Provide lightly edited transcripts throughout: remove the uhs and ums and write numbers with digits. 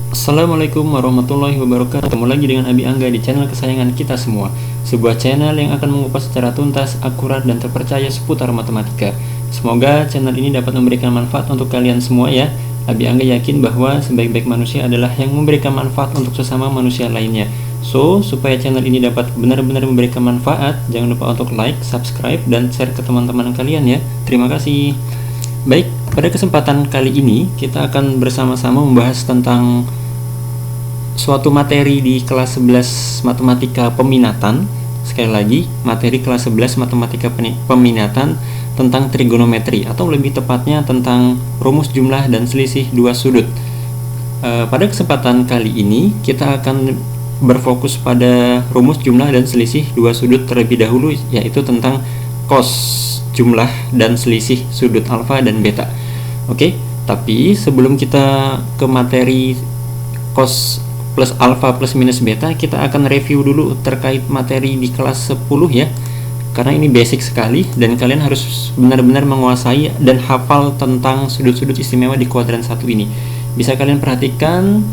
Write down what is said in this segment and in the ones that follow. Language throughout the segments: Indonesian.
Assalamualaikum warahmatullahi wabarakatuh. Ketemu lagi dengan Abi Angga di channel kesayangan kita semua. Sebuah channel yang akan mengupas secara tuntas, akurat, dan terpercaya seputar matematika. Semoga channel ini dapat memberikan manfaat untuk kalian semua ya. Abi Angga yakin bahwa sebaik-baik manusia adalah yang memberikan manfaat untuk sesama manusia lainnya. So, supaya channel ini dapat benar-benar memberikan manfaat, jangan lupa untuk like, subscribe, dan share ke teman-teman kalian ya. Terima kasih. Baik, pada kesempatan kali ini kita akan bersama-sama membahas tentang suatu materi di kelas 11 matematika peminatan. Sekali lagi, materi kelas 11 matematika peminatan tentang trigonometri, atau lebih tepatnya tentang rumus jumlah dan selisih dua sudut. Pada kesempatan kali ini kita akan berfokus pada rumus jumlah dan selisih dua sudut terlebih dahulu, yaitu tentang cos jumlah dan selisih sudut alfa dan beta. Oke, tapi sebelum kita ke materi cos plus alfa plus minus beta, kita akan review dulu terkait materi di kelas 10 ya, karena ini basic sekali dan kalian harus benar-benar menguasai dan hafal tentang sudut-sudut istimewa di kuadran 1 ini. Bisa kalian perhatikan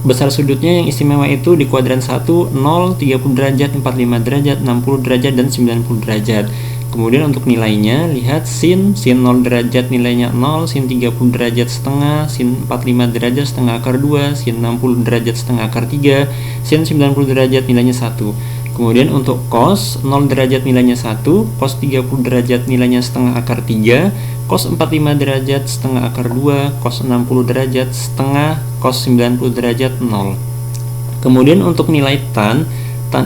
besar sudutnya yang istimewa itu di kuadran 1 0, 30 derajat, 45 derajat, 60 derajat, dan 90 derajat. Kemudian untuk nilainya, lihat sin 0 derajat nilainya 0, sin 30 derajat setengah, sin 45 derajat setengah akar 2, sin 60 derajat setengah akar 3, sin 90 derajat nilainya 1. Kemudian untuk cos 0 derajat nilainya 1, cos 30 derajat nilainya setengah akar 3, cos 45 derajat setengah akar 2, cos 60 derajat setengah, cos 90 derajat 0. Kemudian untuk nilai tan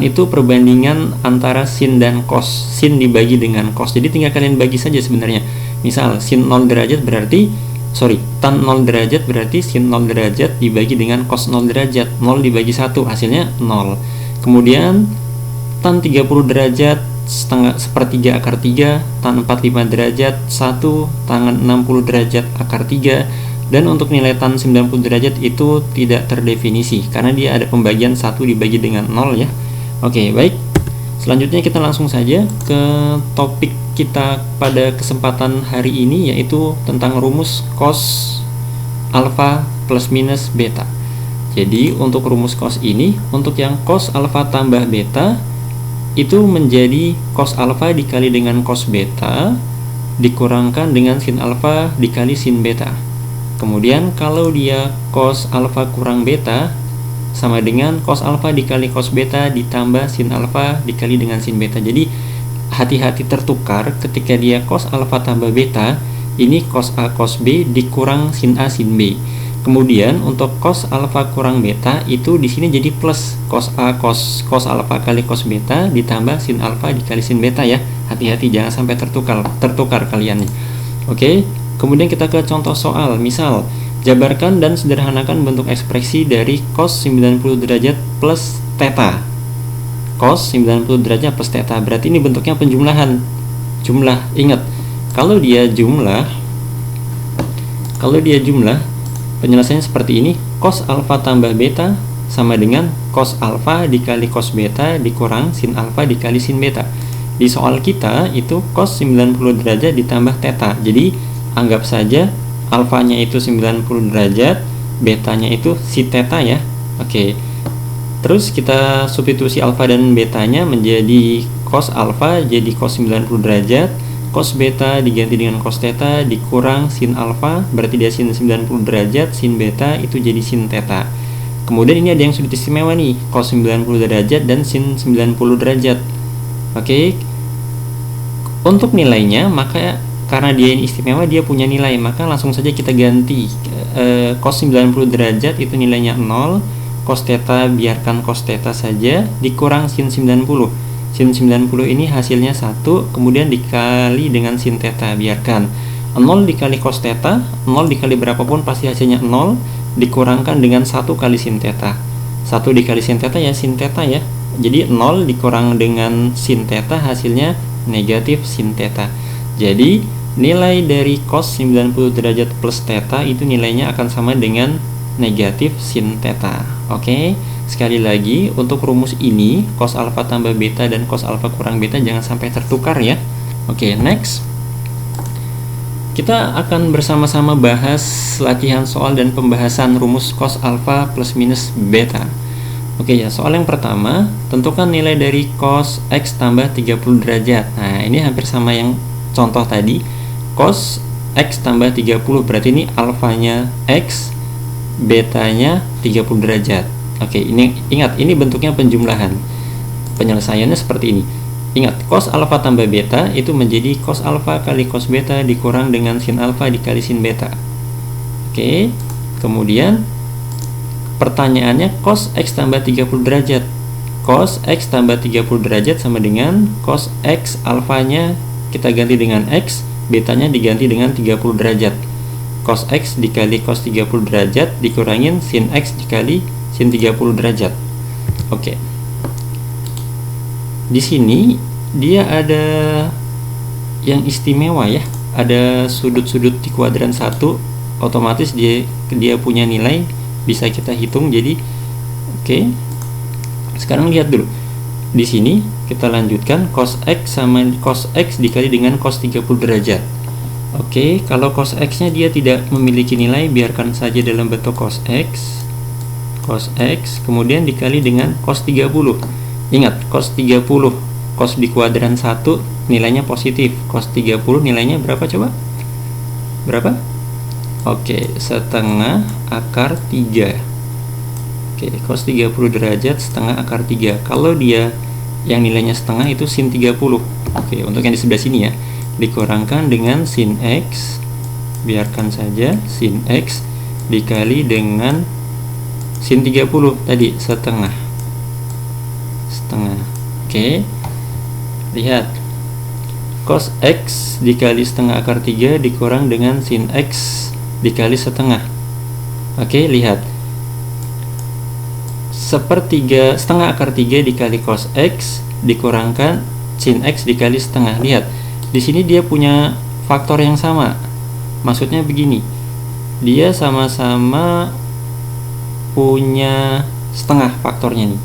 itu perbandingan antara sin dan cos. Sin dibagi dengan cos. Jadi tinggal kalian bagi saja sebenarnya. Misal sin 0 derajat berarti tan 0 derajat berarti sin 0 derajat dibagi dengan cos 0 derajat. 0 dibagi 1 hasilnya 0. Kemudian tan 30 derajat setengah sepertiga akar 3, tan 45 derajat 1, tan 60 derajat akar 3. Dan untuk nilai tan 90 derajat itu tidak terdefinisi karena dia ada pembagian 1 dibagi dengan 0 ya. Oke, baik. Selanjutnya kita langsung saja ke topik kita pada kesempatan hari ini, yaitu tentang rumus cos alfa plus minus beta. Jadi untuk rumus cos ini, untuk yang cos alfa tambah beta itu menjadi cos alfa dikali dengan cos beta dikurangkan dengan sin alfa dikali sin beta. Kemudian kalau dia cos alfa kurang beta sama dengan cos alfa dikali cos beta ditambah sin alfa dikali dengan sin beta. Jadi hati-hati tertukar ketika dia cos alfa tambah beta, ini cos A cos B dikurang sin A sin B. Kemudian untuk cos alfa kurang beta itu di sini jadi plus cos A cos alfa kali cos beta ditambah sin alfa dikali sin beta ya. Hati-hati jangan sampai tertukar kalian nih. Oke. Kemudian kita ke contoh soal. Misal, jabarkan dan sederhanakan bentuk ekspresi dari cos 90 derajat plus theta. Cos 90 derajat plus theta. Berarti ini bentuknya penjumlahan. Jumlah. Ingat, kalau dia jumlah, penyelesaiannya seperti ini. Cos alfa tambah beta sama dengan cos alfa dikali cos beta dikurang sin alfa dikali sin beta. Di soal kita itu cos 90 derajat ditambah theta. Jadi anggap saja alfanya itu 90 derajat, betanya itu si theta ya. Oke. Terus kita substitusi alfa dan betanya menjadi cos alfa jadi cos 90 derajat, cos beta diganti dengan cos theta dikurang sin alfa, berarti dia sin 90 derajat, sin beta itu jadi sin theta. Kemudian ini ada yang sudut istimewa nih, cos 90 derajat dan sin 90 derajat. Oke. Untuk nilainya, maka karena dia ini istimewa, dia punya nilai, maka langsung saja kita ganti. Cos 90 derajat itu nilainya 0, cos theta biarkan cos theta saja, dikurang sin 90. Sin 90 ini hasilnya 1, kemudian dikali dengan sin theta, biarkan. 0 dikali cos theta, 0 dikali berapapun pasti hasilnya 0, dikurangkan dengan 1 kali sin theta. 1 dikali sin theta ya sin theta ya. Jadi 0 dikurang dengan sin theta hasilnya negatif sin theta. Jadi nilai dari cos 90 derajat plus theta itu nilainya akan sama dengan negatif sin theta. Oke, sekali lagi untuk rumus ini cos alfa tambah beta dan cos alfa kurang beta jangan sampai tertukar ya. Oke, next. Kita akan bersama-sama bahas latihan soal dan pembahasan rumus cos alfa plus minus beta. Oke ya, soal yang pertama, tentukan nilai dari cos X tambah 30 derajat. Nah, ini hampir sama yang contoh tadi. Cos X tambah 30, berarti ini alfanya X, betanya 30 derajat. Oke, ini ingat, ini bentuknya penjumlahan. Penyelesaiannya seperti ini. Ingat, cos alfa tambah beta itu menjadi cos alfa kali cos beta dikurang dengan sin alfa dikali sin beta. Oke, kemudian pertanyaannya cos X tambah 30 derajat. Cos X tambah 30 derajat sama dengan cos X alfanya kita ganti dengan X, betanya diganti dengan 30 derajat. Cos X dikali cos 30 derajat dikurangin sin X dikali sin 30 derajat. Oke. Di sini dia ada yang istimewa ya, ada sudut-sudut di kuadran 1, otomatis dia punya nilai bisa kita hitung. Jadi oke. Sekarang lihat dulu. Di sini kita lanjutkan cos X sama cos X dikali dengan cos 30 derajat. Oke, kalau cos X-nya dia tidak memiliki nilai, biarkan saja dalam bentuk cos X, kemudian dikali dengan cos 30. Ingat, cos 30, cos di kuadran 1 nilainya positif. Cos 30 nilainya berapa coba? Berapa? Oke, setengah akar 3. Oke, cos 30 derajat setengah akar 3. Kalau dia yang nilainya setengah itu sin 30. Oke, untuk yang di sebelah sini ya, dikurangkan dengan sin X, biarkan saja sin X dikali dengan sin 30 tadi setengah. Oke, lihat, cos X dikali setengah akar 3 dikurang dengan sin X dikali setengah. Oke, lihat, sepertiga setengah akar 3 dikali cos X dikurangkan sin X dikali setengah. Lihat, di sini dia punya faktor yang sama. Maksudnya begini, dia sama-sama punya setengah faktornya nih.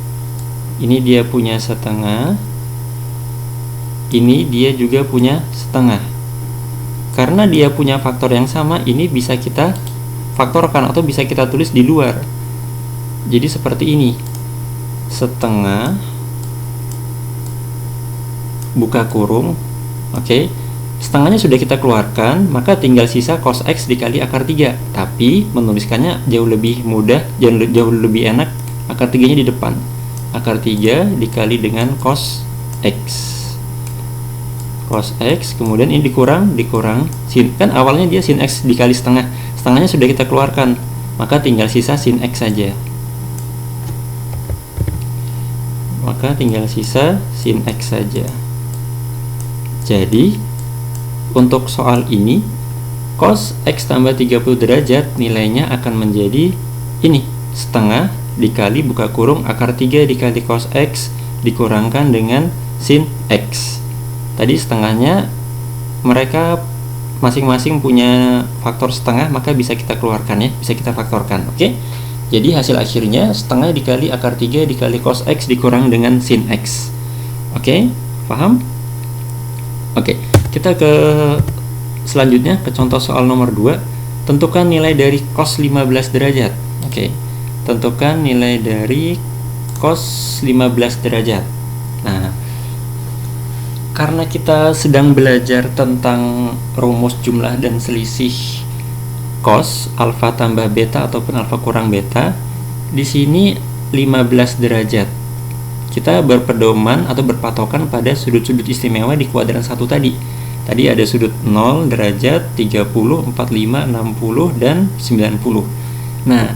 Ini dia punya setengah, ini dia juga punya setengah. Karena dia punya faktor yang sama, ini bisa kita faktorkan atau bisa kita tulis di luar. Jadi seperti ini, setengah buka kurung. Oke, setengahnya sudah kita keluarkan, maka tinggal sisa cos X dikali akar 3. Tapi menuliskannya jauh lebih mudah, jauh lebih enak, akar 3-nya di depan. Akar 3 dikali dengan cos X. Cos X, kemudian ini dikurang sin, kan awalnya dia sin X dikali setengah. Setengahnya sudah kita keluarkan, maka tinggal sisa sin X saja. Jadi untuk soal ini cos X tambah 30 derajat nilainya akan menjadi ini, setengah dikali buka kurung akar 3 dikali cos X dikurangkan dengan sin X. Tadi setengahnya mereka masing-masing punya faktor setengah, maka bisa kita keluarkan ya, bisa kita faktorkan. Oke, jadi hasil akhirnya setengah dikali akar 3 dikali cos X dikurang dengan sin X. Oke, paham? Oke, kita ke selanjutnya, ke contoh soal nomor 2. Tentukan nilai dari cos 15 derajat. Oke, tentukan nilai dari cos 15 derajat. Nah, karena kita sedang belajar tentang rumus jumlah dan selisih cos alfa tambah beta ataupun alfa kurang beta, di sini 15 derajat. Kita berpedoman atau berpatokan pada sudut-sudut istimewa di kuadran 1 tadi. Tadi ada sudut 0 derajat, 30, 45, 60 dan 90. Nah,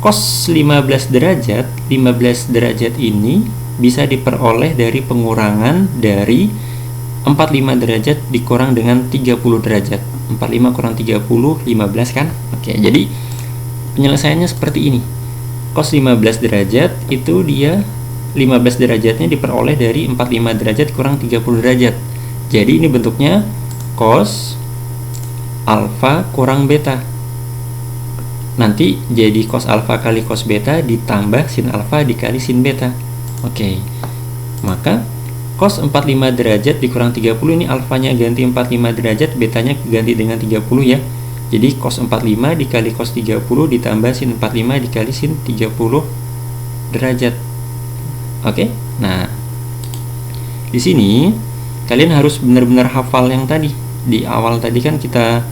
cos 15 derajat ini bisa diperoleh dari pengurangan dari 45 derajat dikurang dengan 30 derajat. 45 kurang 30, 15 kan? Oke, jadi penyelesaiannya seperti ini. Cos 15 derajat itu dia 15 derajatnya diperoleh dari 45 derajat kurang 30 derajat. Jadi ini bentuknya cos alfa kurang beta. Nanti jadi cos alfa kali cos beta ditambah sin alfa dikali sin beta. Oke, maka cos 45 derajat dikurang 30, ini alfanya ganti 45 derajat, betanya ganti dengan 30 ya. Jadi cos 45 dikali cos 30 ditambah sin 45 dikali sin 30 derajat. Oke. Nah, di sini kalian harus benar-benar hafal yang tadi. Di awal tadi kan kita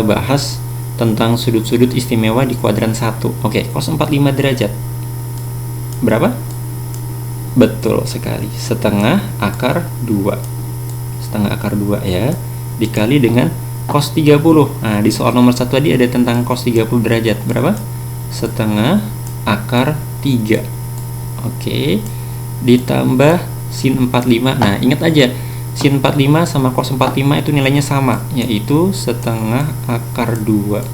bahas tentang sudut-sudut istimewa di kuadran 1. Oke, cos 45 derajat berapa? Betul sekali, setengah akar 2. Setengah akar 2 ya, dikali dengan cos 30. Nah, di soal nomor 1 tadi ada tentang cos 30 derajat. Berapa? Setengah akar 3. Oke, ditambah sin 45. Nah, ingat aja, sin 45 sama cos 45 itu nilainya sama, yaitu setengah akar 2.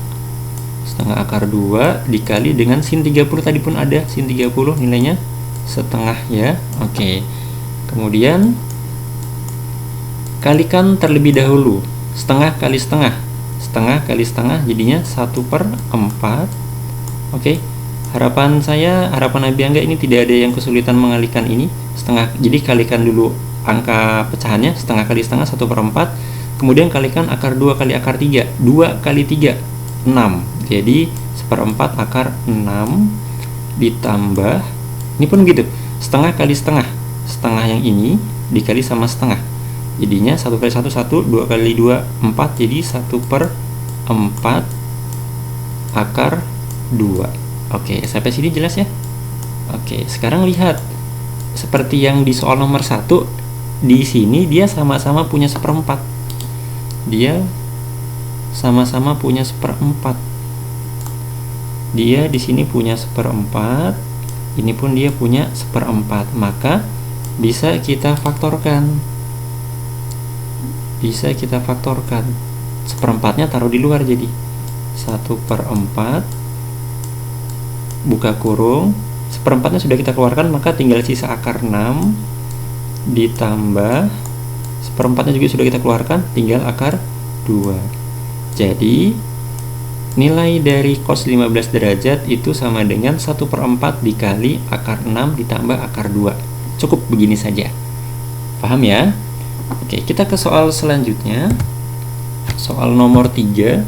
Setengah akar 2 dikali dengan sin 30, tadi pun ada sin 30, nilainya setengah ya. Oke. Kemudian kalikan terlebih dahulu. Setengah kali setengah. Setengah kali setengah jadinya 1/4. Oke. Harapan Abi Angga ini tidak ada yang kesulitan mengalihkan ini. Setengah, jadi kalikan dulu angka pecahannya, setengah kali setengah 1/4. Kemudian kalikan akar 2 kali akar 3. 2 kali 3 6. Jadi 1/4 akar 6 ditambah, ini pun gitu, setengah kali setengah. Setengah yang ini dikali sama setengah, jadinya 1 kali 1 1, 2 kali 2 4, jadi 1/4 akar 2. Oke, sampai sini jelas ya. Oke, sekarang lihat seperti yang di soal nomor 1, di sini dia sama-sama punya 1/4. Dia sama-sama punya 1/4. Dia di sini punya 1/4, ini pun dia punya 1/4, maka bisa kita faktorkan. Bisa kita faktorkan. 1/4-nya taruh di luar, jadi 1/4 buka kurung, 1/4-nya sudah kita keluarkan, maka tinggal sisa akar 6 ditambah 1/4-nya juga sudah kita keluarkan, tinggal akar 2. Jadi nilai dari cos 15 derajat itu sama dengan 1/4 dikali akar 6 ditambah akar 2. Cukup begini saja. Paham ya? Oke, kita ke soal selanjutnya. Soal nomor 3.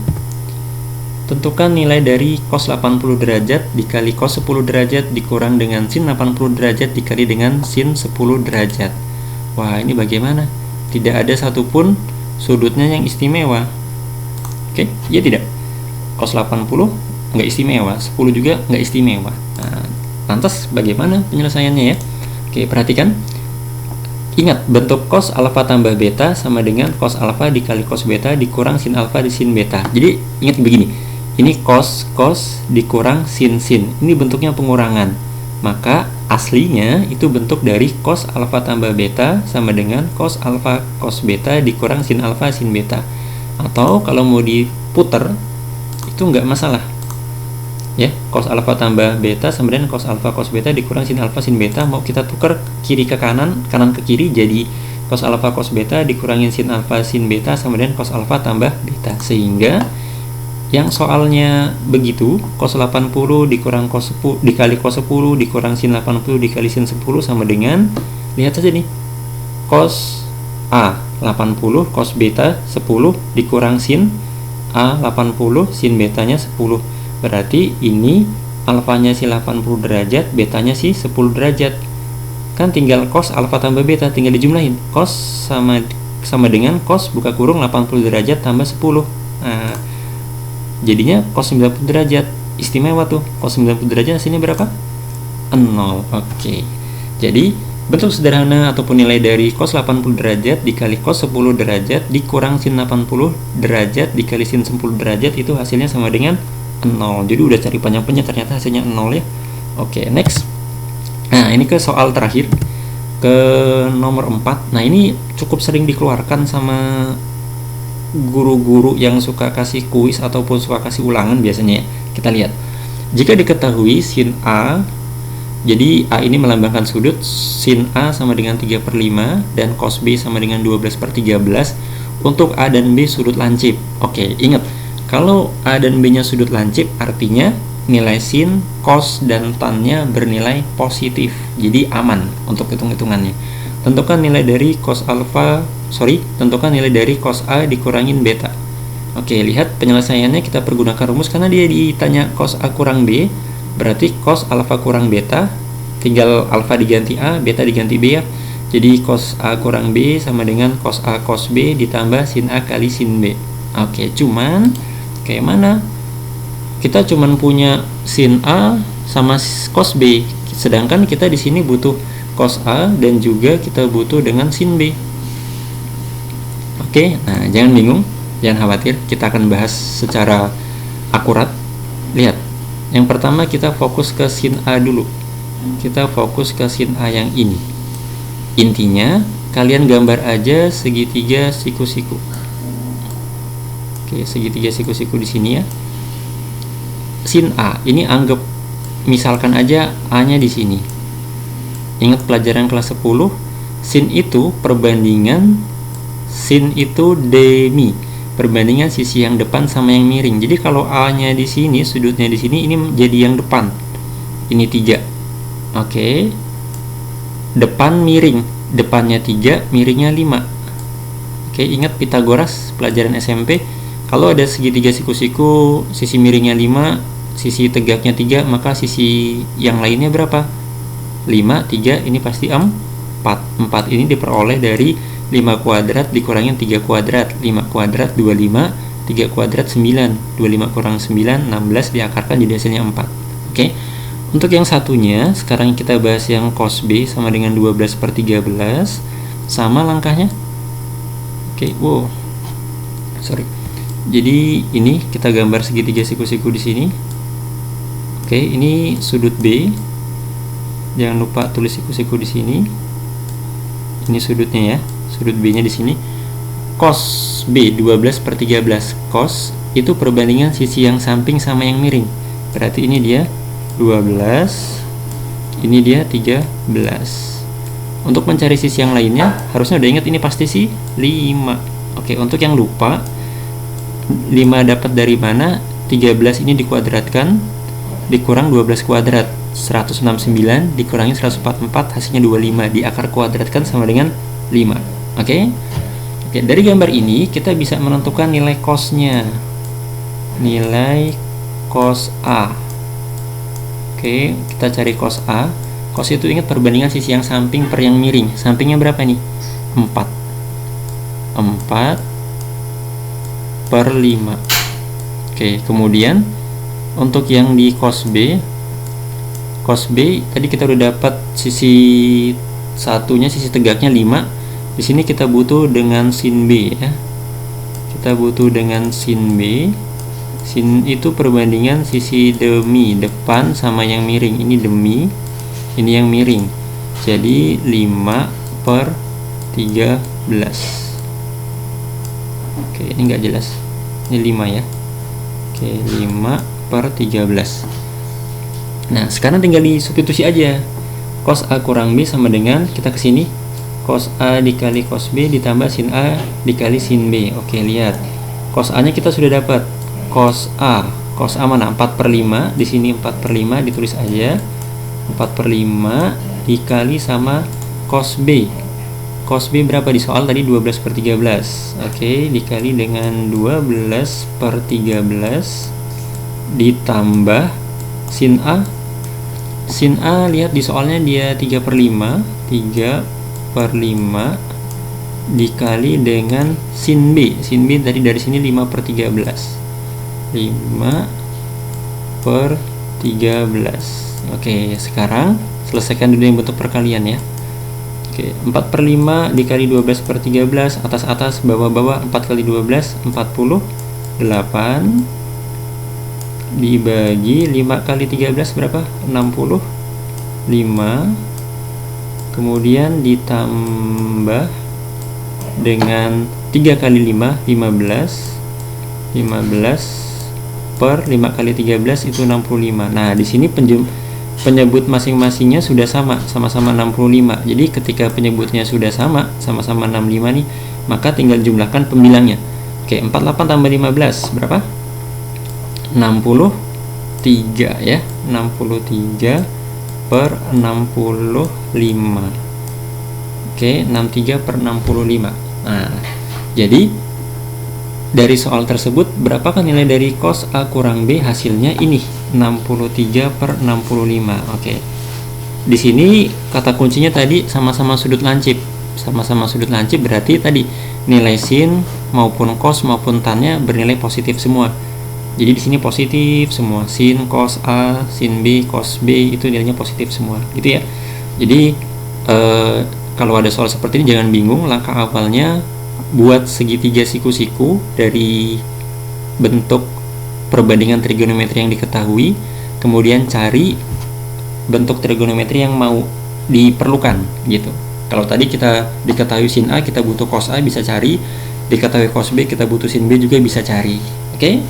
Tentukan nilai dari cos 80 derajat dikali cos 10 derajat dikurang dengan sin 80 derajat dikali dengan sin 10 derajat. Wah, ini bagaimana? Tidak ada satupun sudutnya yang istimewa. Oke, ya tidak? Cos 80 nggak istimewa, 10 juga nggak istimewa. Nah, lantas bagaimana penyelesaiannya ya? Oke, perhatikan. Ingat, bentuk cos alfa tambah beta sama dengan cos alfa dikali cos beta dikurang sin alfa di sin beta. Jadi ingat begini, ini cos dikurang sin. Ini bentuknya pengurangan. Maka aslinya itu bentuk dari cos alfa tambah beta sama dengan cos alfa cos beta dikurang sin alfa sin beta. Atau kalau mau diputer itu nggak masalah ya, cos alfa tambah beta sama dengan cos alfa cos beta dikurang sin alfa sin beta. Mau kita tukar kiri ke kanan, kanan ke kiri, jadi cos alfa cos beta dikurangin sin alfa sin beta sama dengan cos alfa tambah beta. Sehingga yang soalnya begitu, cos 80 dikurang cos 10 dikali cos 10 dikurang sin 80 dikali sin 10 sama dengan, lihat saja nih, cos A 80 cos beta 10 dikurang sin A 80 sin betanya 10. Berarti ini alfanya si 80 derajat, betanya si 10 derajat. Kan tinggal cos alfa tambah beta, tinggal dijumlahin. Cos sama dengan cos buka kurung 80 derajat tambah 10. Nah, jadinya cos 90 derajat. Istimewa tuh. Cos 90 derajat hasilnya berapa? 0. Oke. Jadi bentuk sederhana ataupun nilai dari cos 80 derajat dikali cos 10 derajat dikurang sin 80 derajat dikali sin 10 derajat itu hasilnya sama dengan 0. Jadi udah cari panjang-panjang ternyata hasilnya 0 ya. Oke, next. Nah, ini ke soal terakhir, ke nomor 4. Nah, ini cukup sering dikeluarkan sama guru-guru yang suka kasih kuis ataupun suka kasih ulangan biasanya ya. Kita lihat. Jika diketahui sin A, jadi A ini melambangkan sudut, sin A sama dengan 3/5 dan cos B sama dengan 12/13. Untuk A dan B sudut lancip. Oke, ingat, kalau A dan B nya sudut lancip artinya nilai sin, cos, dan tan-nya bernilai positif. Jadi aman untuk hitung-hitungannya. Tentukan nilai dari cos A dikurangin beta. Oke, lihat penyelesaiannya kita pergunakan rumus karena dia ditanya cos A kurang B, berarti cos alfa kurang beta, tinggal alfa diganti A, beta diganti B ya. Jadi cos A kurang B sama dengan cos A cos B ditambah sin A kali sin B. Oke, cuman kayak mana? Kita cuman punya sin A sama cos B, sedangkan kita di sini butuh cos A dan juga kita butuh dengan sin B. Oke, nah jangan bingung, jangan khawatir, kita akan bahas secara akurat. Lihat, yang pertama kita fokus ke sin A dulu. Kita fokus ke sin A yang ini. Intinya, kalian gambar aja segitiga siku-siku. Oke, segitiga siku-siku di sini ya. Sin A, ini anggap misalkan aja A-nya di sini. Ingat pelajaran kelas 10, sin itu perbandingan, sin itu demi, perbandingan sisi yang depan sama yang miring. Jadi kalau A-nya di sini, sudutnya di sini, ini jadi yang depan. Ini 3. Oke. Depan miring, depannya 3, miringnya 5. Oke, ingat Pitagoras pelajaran SMP, kalau ada segitiga siku-siku, sisi miringnya 5, sisi tegaknya 3, maka sisi yang lainnya berapa? 5, 3, ini pasti 4. 4 ini diperoleh dari 5 kuadrat dikurangin 3 kuadrat. 5 kuadrat 25, 3 kuadrat 9. 25 kurang 9, 16, diakarkan jadi hasilnya 4. Oke. Untuk yang satunya, sekarang kita bahas yang cos B sama dengan 12/13. Sama langkahnya. Oke, wow. Sorry. Jadi ini kita gambar segitiga siku-siku di sini. Oke, ini sudut B. Jangan lupa tulis siku-siku di sini. Ini sudutnya ya. Sudut B-nya di sini. Cos B 12/13. Cos itu perbandingan sisi yang samping sama yang miring. Berarti ini dia 12, ini dia 13. Untuk mencari sisi yang lainnya harusnya udah ingat ini pasti sih 5. Oke, untuk yang lupa 5 dapat dari mana? 13 ini dikuadratkan dikurang 12 kuadrat, 169 dikurangi 144 hasilnya 25, diakar kuadratkan sama dengan 5. Oke. Oke, dari gambar ini kita bisa menentukan nilai cosnya. Nilai cos A. Oke, kita cari cos A. Cos itu ingat perbandingan sisi yang samping per yang miring. Sampingnya berapa nih? 4. 4/5. Oke, kemudian untuk yang di cos B tadi kita udah dapat sisi satunya, sisi tegaknya 5. Di sini kita butuh dengan sin B ya. Kita butuh dengan sin B. Sin itu perbandingan sisi demi, depan sama yang miring. Ini demi, ini yang miring. Jadi 5/13. Oke, ini nggak jelas. Ini 5 ya. Oke, 5/13. Nah, sekarang tinggal disubstitusi aja. Cos A kurang B sama dengan, kita ke sini, cos A dikali cos B ditambah sin A dikali sin B. Oke, lihat. Cos A-nya kita sudah dapat. Cos A mana? 4/5. Di sini 4/5 ditulis aja. 4/5 dikali sama cos B. Cos B berapa di soal tadi? 12/13. Oke, dikali dengan 12/13 ditambah sin A. Sin A lihat di soalnya dia 3/5. 3/5 dikali dengan sin B. Sin B tadi dari sini 5/13. 5/13. Oke, sekarang selesaikan dulu yang bentuk perkalian ya. Oke, 4/5 dikali 12/13, atas bawah 4 kali 12 48 dibagi 5 kali 13 berapa? 65. Kemudian ditambah dengan 3 kali 5 15 per 5 kali 13 itu 65. Nah, di sini penyebut masing-masingnya sudah sama-sama 65. Jadi ketika penyebutnya sudah sama-sama 65 nih, maka tinggal jumlahkan pembilangnya. Oke, 48 tambah 15 berapa? 69. 63 ya, 63 per 65. Oke, 63 per 65. Nah, jadi dari soal tersebut berapakah nilai dari cos A kurang B? Hasilnya ini 63 per 65. Oke. Di sini kata kuncinya tadi sama-sama sudut lancip. Sama-sama sudut lancip berarti tadi nilai sin maupun cos maupun tannya bernilai positif semua. Jadi di sini positif semua, sin cos A, sin B, cos B itu nilainya positif semua, gitu ya. Jadi kalau ada soal seperti ini jangan bingung. Langkah awalnya buat segitiga siku-siku dari bentuk perbandingan trigonometri yang diketahui, kemudian cari bentuk trigonometri yang mau diperlukan, gitu. Kalau tadi kita diketahui sin A, kita butuh cos A, bisa cari. Diketahui cos B, kita butuh sin B, juga bisa cari. Oke?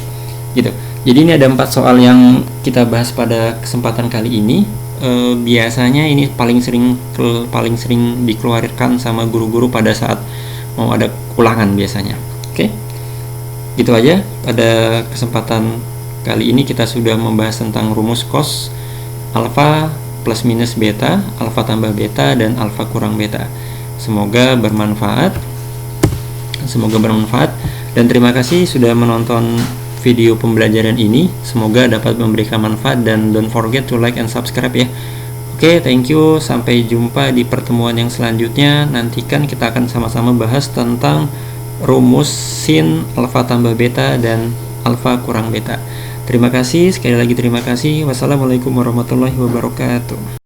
Gitu. Jadi ini ada 4 soal yang kita bahas pada kesempatan kali ini. Biasanya ini paling sering dikeluarkan sama guru-guru pada saat mau ada ulangan biasanya. Oke? Gitu aja. Pada kesempatan kali ini kita sudah membahas tentang rumus cos alfa plus minus beta, alfa tambah beta, dan alfa kurang beta. Semoga bermanfaat. Dan terima kasih sudah menonton video pembelajaran ini. Semoga dapat memberikan manfaat, dan don't forget to like and subscribe ya. Oke, thank you. Sampai jumpa di pertemuan yang selanjutnya. Nantikan kita akan sama-sama bahas tentang rumus sin alfa tambah beta dan alfa kurang beta. Terima kasih, sekali lagi terima kasih. Wassalamualaikum warahmatullahi wabarakatuh.